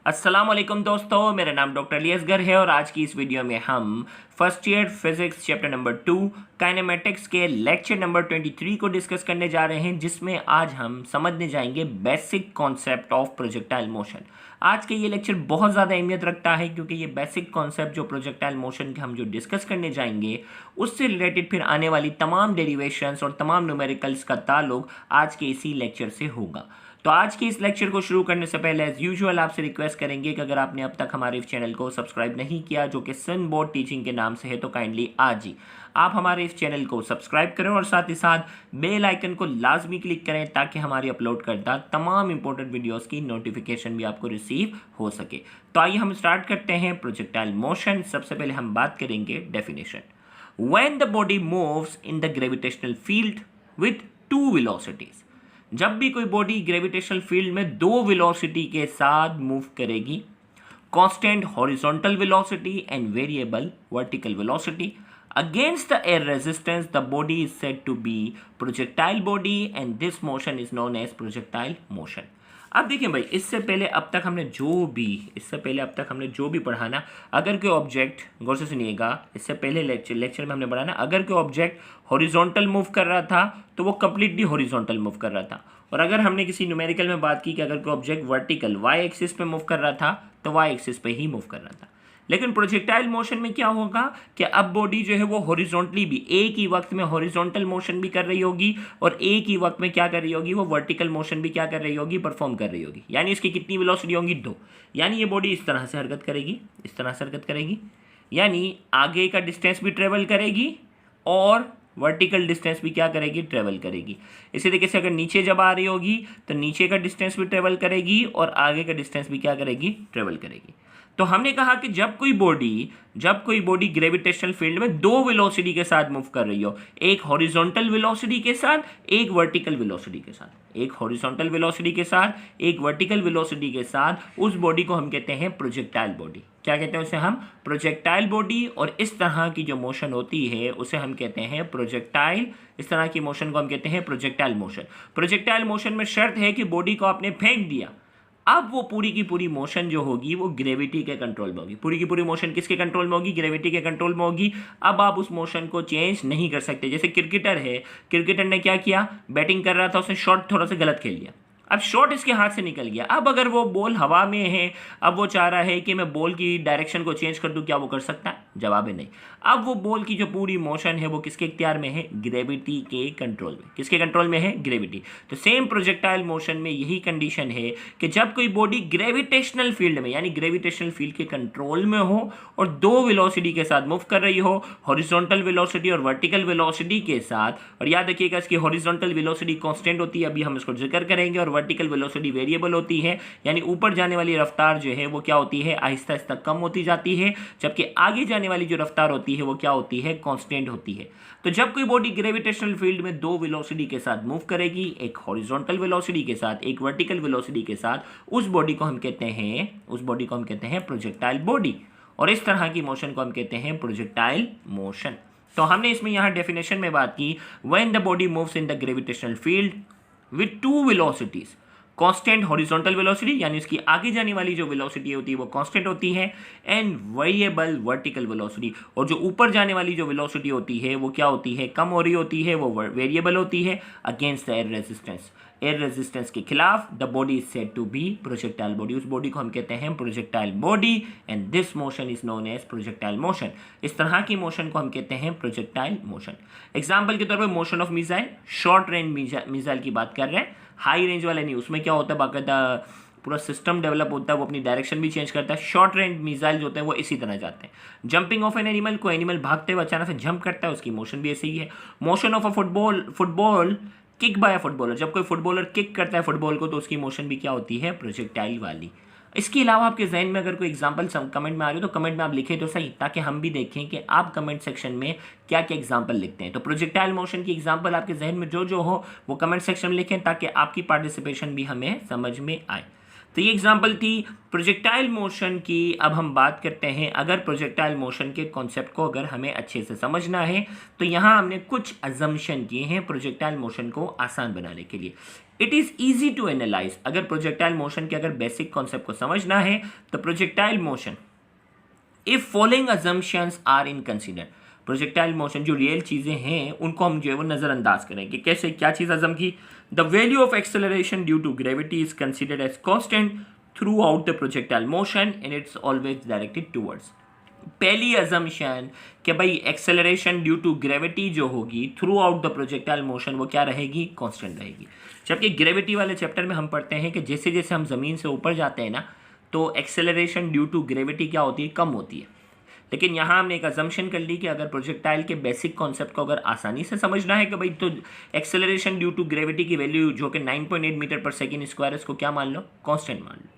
अस्सलाम वालेकुम दोस्तों, मेरा नाम डॉक्टर अली असगर है और आज की इस वीडियो में हम first year physics chapter number 2 kinematics के लेक्चर नंबर 23 को डिस्कस करने जा रहे हैं, जिसमें आज हम समझने जाएंगे basic concept of projectile motion. आज के ये लेक्चर बहुत ज़्यादा अहमियत रखता है क्योंकि ये बेसिक कॉन्सेप्ट जो प्रोजेक्टाइल मोशन के हम जो डिस्कस करने जाएंगे उससे रिलेटेड फिर आने वाली तमाम डेरिवेशंस और तमाम न्यूमेरिकल्स का ताल्लुक आज के इसी लेक्चर से होगा। तो आज के इस लेक्चर को शुरू करने से पहले एज यूजुअल आपसे रिक्वेस्ट करेंगे कि अगर आपने अब तक हमारे इस चैनल को सब्सक्राइब नहीं किया जो कि सन बोर्ड टीचिंग के नाम से है, तो काइंडली आज ही आप हमारे इस चैनल को सब्सक्राइब करें और साथ ही साथ बेल आइकन को लाजमी क्लिक करें ताकि हमारी अपलोड करदा तमाम इंपॉर्टेंट वीडियोस की नोटिफिकेशन भी आपको रिसीव हो सके। तो आइए हम स्टार्ट करते हैं प्रोजेक्टाइल मोशन। सबसे पहले हम बात करेंगे definition. When the body moves in the gravitational field with to velocities, जब भी कोई बॉडी ग्रेविटेशनल फील्ड में दो वेलोसिटी के साथ मूव करेगी, constant horizontal velocity and variable vertical velocity, against the air resistance the body is said to be projectile body and this motion is known as projectile motion। अब देखिए भाई, इससे पहले अब तक हमने जो भी पढ़ा ना, अगर कोई ऑब्जेक्ट, गौर से सुनिएगा, इससे पहले लेक्चर में हमने पढ़ा ना, अगर कोई ऑब्जेक्ट हॉरिजॉन्टल मूव कर रहा था तो वो कंप्लीटली हॉरिजॉन्टल मूव कर रहा था, और अगर हमने किसी न्यूमेरिकल में बात की कि अगर कोई ऑब्जेक्ट वर्टिकल वाई एक्सिस पे मूव कर रहा था तो वाई एक्सिस पे ही मूव कर रहा था। लेकिन प्रोजेक्टाइल मोशन में क्या होगा कि अब बॉडी जो है वो हॉरिजॉन्टली भी एक ही वक्त में हॉरिजॉन्टल मोशन भी कर रही होगी और एक ही वक्त में क्या कर रही होगी, वो वर्टिकल मोशन भी क्या कर रही होगी, परफॉर्म कर रही होगी। यानी इसकी कितनी वेलोसिटी होंगी, दो। यानी ये बॉडी इस तरह से हरकत करेगी, यानी आगे का डिस्टेंस भी ट्रेवल करेगी और वर्टिकल डिस्टेंस भी क्या करेगी, ट्रेवल करेगी। इसी तरीके से अगर नीचे जब आ रही होगी तो नीचे का डिस्टेंस भी ट्रेवल करेगी और आगे का डिस्टेंस भी क्या करेगी, ट्रेवल करेगी। तो हमने कहा कि जब कोई बॉडी ग्रेविटेशनल फील्ड में दो वेलोसिटी के साथ मूव कर रही हो, एक हॉरिजॉन्टल वेलोसिटी के साथ, एक वर्टिकल वेलोसिटी के साथ, एक वर्टिकल वेलोसिटी के साथ, उस बॉडी को हम कहते हैं प्रोजेक्टाइल बॉडी। क्या कहते हैं उसे हम, प्रोजेक्टाइल बॉडी। और इस तरह की जो मोशन होती है उसे हम कहते हैं प्रोजेक्टाइल, इस तरह की मोशन को हम कहते हैं प्रोजेक्टाइल मोशन। प्रोजेक्टाइल मोशन में शर्त है कि बॉडी को आपने फेंक दिया, अब वो पूरी की पूरी मोशन जो होगी वो ग्रेविटी के कंट्रोल में होगी। पूरी की पूरी मोशन किसके कंट्रोल में होगी, ग्रेविटी के कंट्रोल में होगी। अब आप उस मोशन को चेंज नहीं कर सकते। जैसे क्रिकेटर है, क्रिकेटर ने क्या किया, बैटिंग कर रहा था, उसने शॉट थोड़ा सा गलत खेल लिया, अब शॉट इसके हाथ से निकल गया। अब अगर वो बॉल हवा में है, अब वो चाह रहा है कि मैं बॉल की डायरेक्शन को चेंज कर दूं, क्या वो कर सकता है, जवाब है नहीं। अब वो बॉल की जो पूरी मोशन है वो किसके इख्तियार में है, ग्रेविटी के कंट्रोल में। किसके कंट्रोल में है, ग्रेविटी। तो सेम प्रोजेक्टाइल मोशन में यही कंडीशन है कि जब कोई बॉडी ग्रेविटेशनल फील्ड में, यानी ग्रेविटेशनल फील्ड के कंट्रोल में हो और दो वेलोसिटी के साथ मूव कर रही हो, हॉरिजॉन्टल वेलोसिटी और वर्टिकल वेलोसिटी के साथ, और याद रखिएगा इसकी हॉरिजॉन्टल वेलोसिटी कांस्टेंट होती है, अभी हम इसको जिक्र करेंगे, और वर्टिकल वेलोसिटी वेरिएबल होती है, यानी ऊपर जाने वाली रफ्तार जो है वो क्या होती है, आहिस्ता आहिस्ता कम होती जाती है, जबकि आगे जाने वाली जो रफ्तार होती है वो क्या होती है, कांस्टेंट होती है। तो जब कोई बॉडी ग्रेविटेशनल फील्ड में दो वेलोसिटी के साथ मूव करेगी, एक हॉरिजॉन्टल वेलोसिटी के साथ, एक वर्टिकल वेलोसिटी के साथ, उस बॉडी को हम कहते हैं प्रोजेक्टाइल बॉडी, और इस तरह की मोशन को हम कहते हैं प्रोजेक्टाइल मोशन। तो हमने इसमें यहां डेफिनेशन में बात की, when the body moves in the gravitational field with to velocities, constant horizontal velocity, यानी उसकी आगे जाने वाली जो वेलोसिटी होती है वो कांस्टेंट होती है, एंड वेरिएबल वर्टिकल वेलोसिटी, और जो ऊपर जाने वाली जो वेलोसिटी होती है वो क्या होती है, कम हो रही होती है, वो वेरिएबल होती है, against the air resistance. Air resistance के खिलाफ the body is said to be projectile body, उस बॉडी को हम कहते हैं projectile body, and this motion is known as projectile motion. इस तरह की मोशन को हम कहते हैं प्रोजेक्टाइल मोशन। एग्जाम्पल के तौर पर motion of missile, short range missile की बात कर रहे हैं, हाई रेंज वाला नहीं, उसमें क्या होता है, बाकायदा पूरा सिस्टम डेवलप होता है, वो अपनी डायरेक्शन भी चेंज करता है। शॉर्ट रेंज मिसाइल जो होते हैं वो इसी तरह जाते हैं। जंपिंग ऑफ एन एनिमल, कोई एनिमल भागते हुए अचानक से जंप करता है, उसकी मोशन भी ऐसे ही है। Motion of a football kick by a footballer, जब कोई फुटबॉलर किक करता है फुटबॉल को तो उसकी मोशन भी क्या होती है, प्रोजेक्टाइल वाली। इसके अलावा आपके जहन में अगर कोई एग्जांपल कमेंट में आ रही हो तो कमेंट में आप लिखें तो सही, ताकि हम भी देखें कि आप कमेंट सेक्शन में क्या क्या एग्जांपल लिखते हैं। तो प्रोजेक्टाइल मोशन की एग्जांपल आपके जहन में जो हो वो कमेंट सेक्शन में लिखें, ताकि आपकी पार्टिसिपेशन भी हमें समझ में आए। तो ये एग्जांपल थी प्रोजेक्टाइल मोशन की। अब हम बात करते हैं, अगर प्रोजेक्टाइल मोशन के कॉन्सेप्ट को अगर हमें अच्छे से समझना है तो यहाँ हमने कुछ अजम्पशन किए हैं प्रोजेक्टाइल मोशन को आसान बनाने के लिए। It is easy to analyse. अगर प्रोजेक्टाइल मोशन के अगर बेसिक कॉन्सेप्ट को समझना है तो projectile motion if following assumptions are in consider, projectile motion जो रियल चीज़ें हैं उनको हम जो है वो नज़रअंदाज करें कि कैसे क्या चीज़ अजम की। The value of acceleration due to gravity is considered as constant throughout the projectile motion and it's always directed towards. पहली अजम्पशन कि भाई एक्सेलरेशन ड्यू टू ग्रेविटी जो होगी throughout the projectile motion वो क्या रहेगी, constant रहेगी। जबकि ग्रेविटी वाले चैप्टर में हम पढ़ते हैं कि जैसे जैसे हम ज़मीन से ऊपर जाते हैं ना तो एक्सेलरेशन ड्यू टू ग्रेविटी क्या होती है, कम होती है। लेकिन यहाँ हमने एक अजम्पशन कर ली कि अगर प्रोजेक्टाइल के बेसिक कॉन्सेप्ट को अगर आसानी से समझना है कि भाई तो एक्सेलरेशन ड्यू टू ग्रेविटी की वैल्यू जो कि 9.8 मीटर पर सेकेंड स्क्वायर है उसको क्या मान लो, कांस्टेंट मान लो।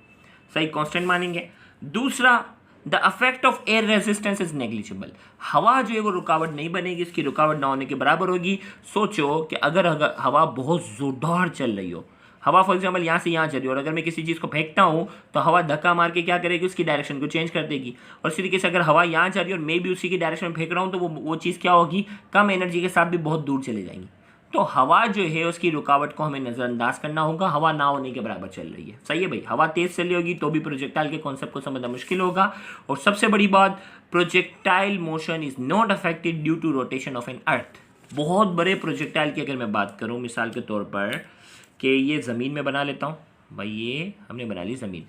सही, कांस्टेंट मानेंगे। दूसरा, the affect of air resistance is negligible, हवा जो है वो रुकावट नहीं बनेगी, इसकी रुकावट ना होने के बराबर होगी। सोचो कि अगर हवा बहुत जोरदार चल रही हो, हवा फॉर एग्जाम्पल यहाँ से यहाँ चल रही हो और अगर मैं किसी चीज़ को फेंकता हूँ तो हवा धक्का मार के क्या करेगी, उसकी डायरेक्शन को चेंज कर देगी। और इसी तरीके से अगर हवा यहाँ चल रही है और मैं भी उसी की डायरेक्शन में फेंक रहा हूँ तो वो चीज़ क्या होगी, कम एनर्जी के साथ भी बहुत दूर चले जाएंगी। तो हवा जो है उसकी रुकावट को हमें नज़रअंदाज करना होगा, हवा ना होने के बराबर चल रही है। सही है भाई, हवा तेज़ चल रही होगी तो भी प्रोजेक्टाइल के कॉन्सेप्ट को समझना मुश्किल होगा। और सबसे बड़ी बात, projectile motion is not affected due to rotation of an earth. बहुत बड़े प्रोजेक्टाइल की अगर मैं बात करूँ मिसाल के तौर पर कि ये ज़मीन में बना लेता हूँ भाई, ये हमने बना ली ज़मीन।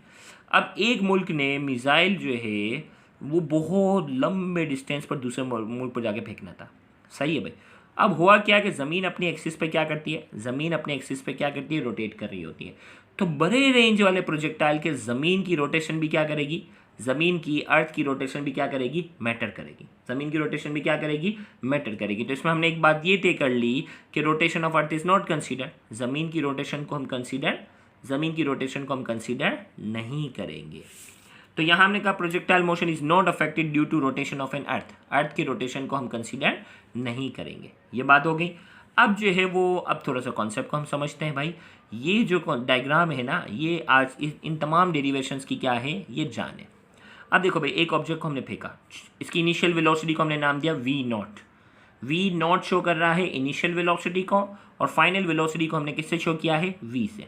अब एक मुल्क ने मिसाइल जो है वो बहुत लंबे डिस्टेंस पर दूसरे मुल्क पर जाके फेंकना था। सही है भाई। अब हुआ क्या कि ज़मीन अपनी एक्सिस पे क्या करती है, ज़मीन अपने एक्सिस पे क्या करती है, रोटेट कर रही होती है। तो बड़े रेंज वाले प्रोजेक्टाइल के ज़मीन की रोटेशन भी क्या करेगी, ज़मीन की अर्थ की रोटेशन भी क्या करेगी, मैटर करेगी। ज़मीन की रोटेशन भी क्या करेगी, मैटर करेगी। तो इसमें हमने एक बात ये तय कर ली कि rotation of earth is not consider, ज़मीन की रोटेशन को हम कंसीडर नहीं करेंगे। तो यहाँ हमने कहा projectile motion is not affected due to rotation of an earth, earth की रोटेशन को हम कंसीडर नहीं करेंगे। ये बात हो गई। अब जो है वो अब थोड़ा सा कॉन्सेप्ट को हम समझते हैं भाई। ये जो डायग्राम है ना, ये आज इन तमाम डेरिवेशंस की क्या है, ये जान है। अब देखो भाई, एक ऑब्जेक्ट को हमने फेंका, इसकी इनिशियल वेलोसिटी को हमने नाम दिया v0। v0 शो कर रहा है इनिशियल वेलोसिटी को और फाइनल वेलोसिटी को हमने किससे शो किया है, v से।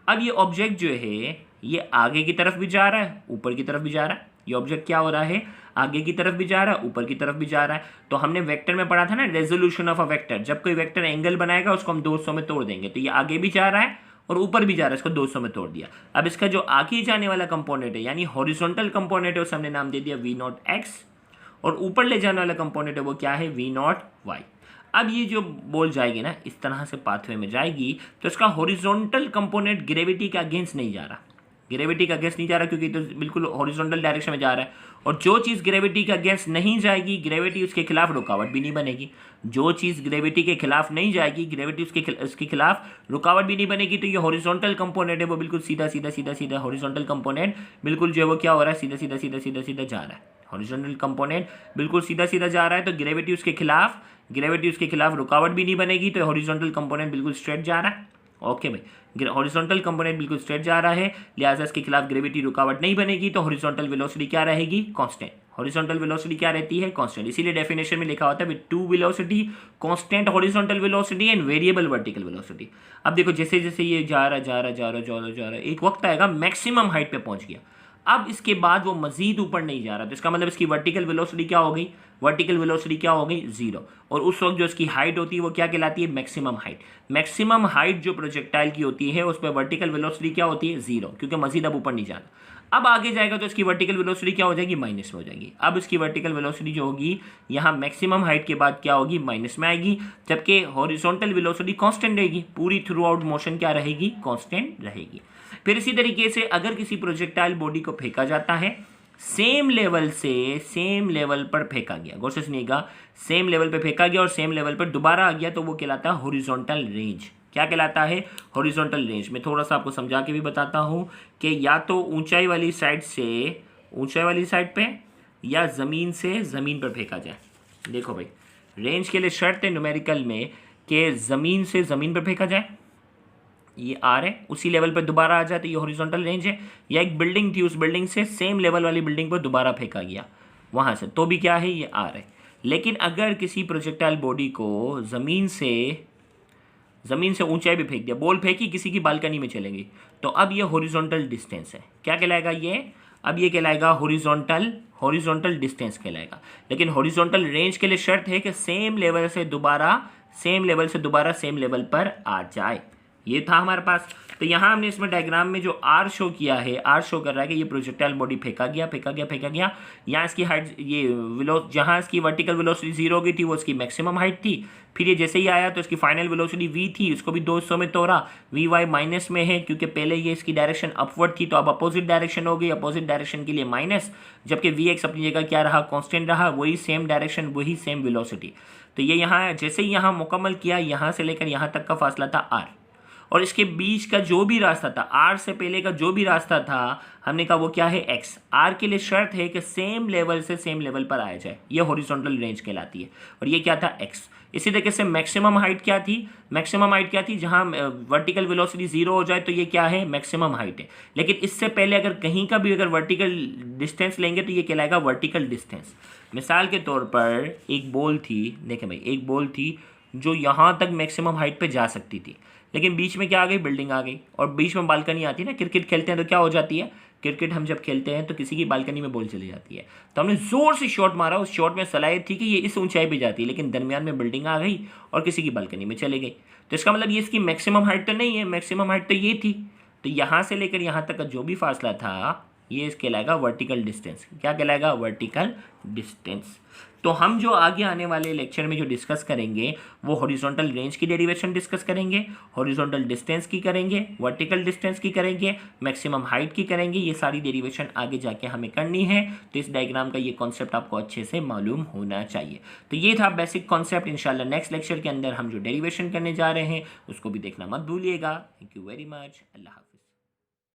अब ये ऑब्जेक्ट जो है ये आगे की तरफ भी जा रहा है, ऊपर की तरफ भी जा रहा है। ये ऑब्जेक्ट क्या हो रहा है, आगे की तरफ भी जा रहा है, ऊपर की तरफ भी जा रहा है। तो हमने वेक्टर में पढ़ा था ना, रेजोल्यूशन ऑफ अ वेक्टर, जब कोई वेक्टर एंगल बनाएगा उसको हम 200 में तोड़ देंगे। तो ये आगे भी जा रहा है और ऊपर भी जा रहा है, इसको 200 में तोड़ दिया। अब इसका जो आगे जाने वाला कंपोनेंट है यानी हॉरिजॉन्टल कंपोनेंट है उसे हमने नाम दे दिया v0x और ऊपर ले जाने वाला कंपोनेंट है वो क्या है, v0y। अब ये जो बॉल जाएगी ना इस तरह से पाथवे में जाएगी तो इसका हॉरिजॉन्टल कंपोनेंट ग्रेविटी के अगेंस्ट नहीं जा रहा, ग्रेविटी का अगेंस्ट नहीं जा रहा क्योंकि तो बिल्कुल हॉरिजॉन्टल डायरेक्शन में जा रहा है। और जो चीज़ ग्रेविटी के अगेंस्ट नहीं जाएगी, ग्रेविटी उसके खिलाफ रुकावट भी नहीं बनेगी। जो चीज़ ग्रेविटी के खिलाफ नहीं जाएगी, ग्रेविटी उसके खिलाफ रुकावट भी नहीं बनेगी। तो ये हॉरिजॉन्टल कंपोनेंट है वो बिल्कुल सीधा सीधा सीधा सीधा हॉरिजॉन्टल कंपोनेंट बिल्कुल जो है वो क्या हो रहा है, सीधा सीधा सीधा सीधा सीधा जा रहा है। हॉरिजॉन्टल कंपोनेंट बिल्कुल सीधा सीधा जा रहा है तो ग्रेविटी उसके खिलाफ रुकावट भी नहीं बनेगी। तो हॉरिजॉन्टल कंपोनेंट बिल्कुल स्ट्रेट जा रहा है। ओके भाई, हॉरिजॉन्टल कंपोनेंट बिल्कुल स्ट्रेट जा रहा है, लिहाजा इसके खिलाफ ग्रेविटी रुकावट नहीं बनेगी। तो हॉरिजॉन्टल वेलोसिटी क्या रहेगी, कांस्टेंट। हॉरिजॉन्टल वेलोसिटी क्या रहती है, कांस्टेंट। इसीलिए डेफिनेशन में लिखा होता है with two velocity, constant horizontal velocity and variable vertical velocity. अब देखो जैसे जैसे ये जा रहा है, एक वक्त आएगा मैक्सिमम हाइट पे पहुंच गया। अब इसके बाद वो मजीद ऊपर नहीं जा रहा, तो इसका मतलब इसकी वर्टिकल वेलोसिटी क्या हो गई, वर्टिकल वेलोसिटी क्या हो गई, 0। और उस वक्त जो इसकी हाइट होती है वो क्या कहलाती है, मैक्सिमम हाइट। मैक्सिमम हाइट जो प्रोजेक्टाइल की होती है उस पर वर्टिकल वेलोसिटी क्या होती है, 0, क्योंकि मजीद अब ऊपर नहीं जाना। अब आगे जाएगा तो इसकी वर्टिकल वेलोसिटी क्या हो जाएगी, माइनस में हो जाएगी। अब इसकी वर्टिकल वेलोसिटी जो होगी यहाँ मैक्सिमम हाइट के बाद क्या होगी, माइनस में आएगी। जबकि हॉरिजॉन्टल वेलोसिटी कांस्टेंट रहेगी, पूरी थ्रू आउट मोशन क्या रहेगी, कांस्टेंट रहेगी। फिर इसी तरीके से अगर किसी प्रोजेक्टाइल बॉडी को फेंका जाता है सेम लेवल से, सेम लेवल पर फेंका गया, गौर से सुनिएगा, सेम लेवल पर फेंका गया और सेम लेवल पर दोबारा आ गया तो वो कहलाता है हॉरिजॉन्टल रेंज। क्या कहलाता है, हॉरिजॉन्टल रेंज। मैं थोड़ा सा आपको समझा के भी बताता हूँ कि या तो ऊंचाई वाली साइड से ऊंचाई वाली साइड पे या ज़मीन से ज़मीन पर फेंका जाए। देखो भाई, रेंज के लिए शर्त है न्यूमेरिकल में कि ज़मीन से ज़मीन पर फेंका जाए, ये आर है, उसी लेवल पर दोबारा आ जाए तो ये हॉरिजॉन्टल रेंज है। या एक बिल्डिंग थी, उस बिल्डिंग से सेम लेवल वाली बिल्डिंग पर दोबारा फेंका गया वहाँ से, तो भी क्या है, ये आर है। लेकिन अगर किसी प्रोजेक्टाइल बॉडी को ज़मीन से ज़मीन से ऊंचाई भी फेंक दिया, बॉल फेंकी किसी की बालकनी में चलेंगी, तो अब ये हॉरिजॉन्टल डिस्टेंस है। क्या कहलाएगा ये? अब ये कहलाएगा हॉरिजॉन्टल डिस्टेंस कहलाएगा। लेकिन हॉरिजॉन्टल रेंज के लिए शर्त है कि सेम लेवल से दोबारा सेम लेवल पर आ जाए। ये था हमारे पास। तो यहाँ हमने इसमें डायग्राम में जो आर शो किया है, आर शो कर रहा है कि ये प्रोजेक्टाइल बॉडी फेंका गया। यहाँ इसकी हाइट, ये जहाँ इसकी वर्टिकल वेलोसिटी 0 हो गई थी वो इसकी मैक्सिमम हाइट थी। फिर ये जैसे ही आया तो इसकी फाइनल वेलोसिटी v थी, उसको भी 2 हिस्सों में तोड़ा। vy माइनस में है क्योंकि पहले ये इसकी डायरेक्शन अपवर्ड थी, तो अब अपोजिट डायरेक्शन हो गई, अपोजिट डायरेक्शन के लिए माइनस, जबकि vx अपनी जगह क्या रहा, कांस्टेंट रहा, वही सेम डायरेक्शन, वही सेम वेलोसिटी। तो ये यहाँ जैसे ही यहाँ मुकम्मल किया, यहाँ से लेकर यहाँ तक का फासला था r, और इसके बीच का जो भी रास्ता था, आर से पहले का जो भी रास्ता था, हमने कहा वो क्या है, एक्स। आर के लिए शर्त है कि सेम लेवल से सेम लेवल पर आया जाए, ये हॉरिजॉन्टल रेंज कहलाती है। और ये क्या था, एक्स। इसी तरीके से मैक्सिमम हाइट क्या थी, जहां वर्टिकल वेलोसिटी 0 हो जाए तो ये क्या है, मैक्सिमम हाइट है। लेकिन इससे पहले अगर कहीं का भी अगर वर्टिकल डिस्टेंस लेंगे तो ये कहलाएगा वर्टिकल डिस्टेंस। मिसाल के तौर पर एक बॉल थी, देखें भाई, एक बॉल थी जो यहाँ तक मैक्सिमम हाइट पे जा सकती थी, लेकिन बीच में क्या आ गई, बिल्डिंग आ गई, और बीच में बालकनी आती है ना। क्रिकेट खेलते हैं तो क्या हो जाती है, क्रिकेट हम जब खेलते हैं तो किसी की बालकनी में बॉल चली जाती है, तो हमने जोर से शॉट मारा, उस शॉट में सलाहियत थी कि ये इस ऊंचाई पे जाती है, लेकिन दरमियान में बिल्डिंग आ गई और किसी की बालकनी में चली गई। तो इसका मतलब ये इसकी मैक्सिमम हाइट तो नहीं है, मैक्सिमम हाइट तो ये थी। तो यहाँ से लेकर यहाँ तक का जो भी फासला था, ये इसके कहलाएगा वर्टिकल डिस्टेंस। क्या कहलाएगा, वर्टिकल डिस्टेंस। तो हम जो आगे आने वाले लेक्चर में जो डिस्कस करेंगे वो हॉरिजॉन्टल रेंज की डेरिवेशन डिस्कस करेंगे, हॉरिजॉन्टल डिस्टेंस की करेंगे, वर्टिकल डिस्टेंस की करेंगे, मैक्सिमम हाइट की करेंगे। ये सारी डेरिवेशन आगे जाके हमें करनी है, तो इस डायग्राम का ये कॉन्सेप्ट आपको अच्छे से मालूम होना चाहिए। तो ये था बेसिक कॉन्सेप्ट। इंशाल्लाह नेक्स्ट लेक्चर के अंदर हम जो डेरिवेशन करने जा रहे हैं उसको भी देखना मत भूलिएगा। Thank you very much. अल्लाह हाफिज़।